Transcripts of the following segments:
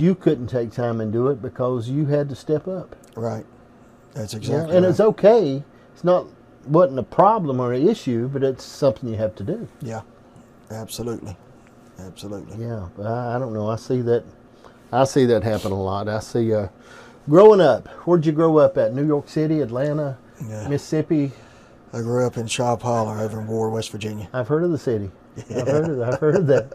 you couldn't take time and do it because you had to step up. Right. That's exactly And right. it's okay. It's wasn't a problem or an issue, but it's something you have to do. Yeah. Absolutely. Absolutely. Yeah. I don't know. I see that happen a lot. I see growing up. Where'd you grow up at? New York City, Atlanta, Mississippi? I grew up in Shop Holler over in Ward, West Virginia. I've heard of the city. Yeah. I've heard of that.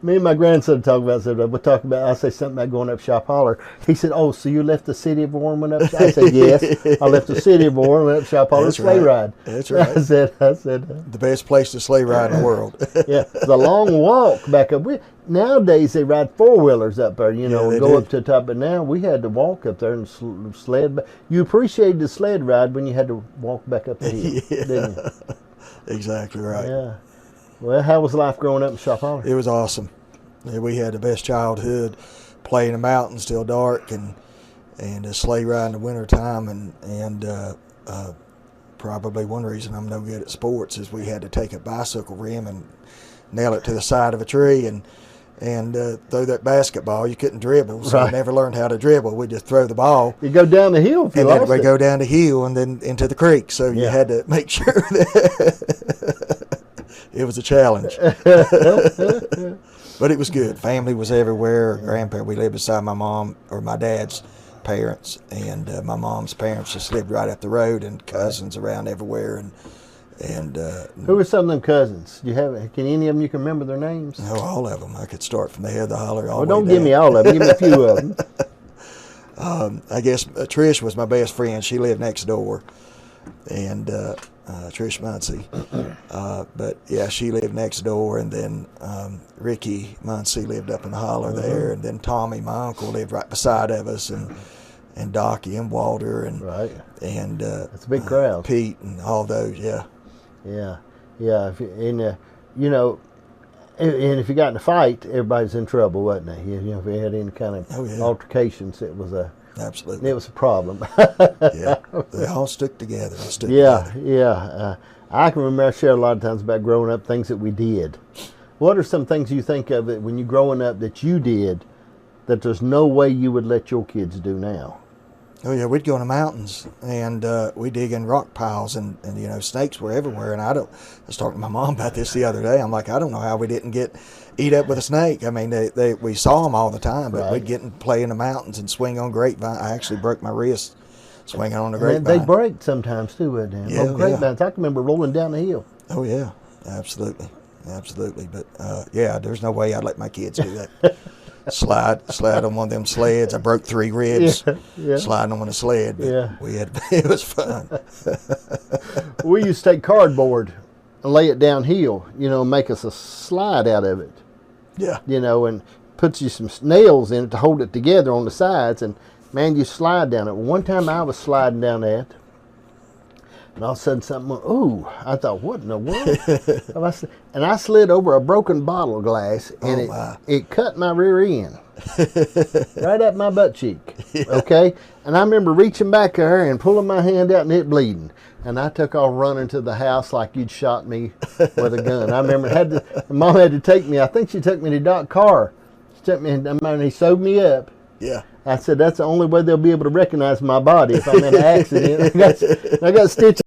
me and my grandson talk about it. I say something about going up Shop Holler. He said, "Oh, so you left the city of Warren, went up?" I said, "Yes, I left the city of Warren, went up Shop Holler sleigh ride." That's right. I said, the best place to sleigh ride in the world. Yeah, it's a long walk back up. Nowadays they ride 4-wheelers up there, and go up to the top. But now we had to walk up there and sled. You appreciated the sled ride when you had to walk back up the hill, didn't you? Exactly right. Yeah. Well, how was life growing up in Shop Holler? It was awesome. We had the best childhood, play in the mountains till dark, and a sleigh ride in the wintertime, and probably one reason I'm no good at sports is we had to take a bicycle rim and nail it to the side of a tree and throw that basketball. You couldn't dribble, so I never learned how to dribble. We just throw the ball. You go down the hill if you lost it. And then we go down the hill and then into the creek. So you had to make sure that it was a challenge. But it was good. Family was everywhere. Grandparents. We lived beside my mom or my dad's parents, and my mom's parents just lived right up the road, and cousins around everywhere. And who were some of them cousins? Can any of them you can remember their names? No, all of them. I could start from the head of the holler all the way don't down. give me all of them. Give me a few of them. I guess Trish was my best friend. She lived next door, and Trish Muncie. But yeah, she lived next door, and then Ricky Muncie lived up in the holler there, and then Tommy, my uncle, lived right beside of us, and Docky and Walter, and that's a big crowd. Pete and all those, yeah. Yeah. And if you got in a fight, everybody's in trouble, wasn't they? If you had any kind of altercations, it was absolutely. It was a problem. Yeah, they all stuck together. I can remember I shared a lot of times about growing up, things that we did. What are some things you think of that when you're growing up that you did that there's no way you would let your kids do now? Oh yeah, we'd go in the mountains and we dig in rock piles, and snakes were everywhere. And I was talking to my mom about this the other day. I'm like, I don't know how we didn't get eat up with a snake. I mean, we saw them all the time, but we'd get and play in the mountains and swing on grapevine. I actually broke my wrist swinging on the grapevine. They break sometimes too, wouldn't they? Yeah, grapevines. I can remember rolling down the hill. Oh yeah, absolutely. But there's no way I'd let my kids do that. Slide on one of them sleds. I broke 3 ribs sliding on a sled. But it was fun. We used to take cardboard and lay it downhill, make us a slide out of it. Yeah. And put you some nails in it to hold it together on the sides, and man, you slide down it. One time I was sliding down that, and all of a sudden something went, ooh, I thought, what in the world? And I slid over a broken bottle glass, and it cut my rear end. Right up my butt cheek. Okay? And I remember reaching back there and pulling my hand out and it bleeding. And I took off running to the house like you'd shot me with a gun. I remember Mom had to take me. I think she took me to Doc Carr. She took me, and he sewed me up. Yeah. I said, that's the only way they'll be able to recognize my body if I'm in an accident. I got stitches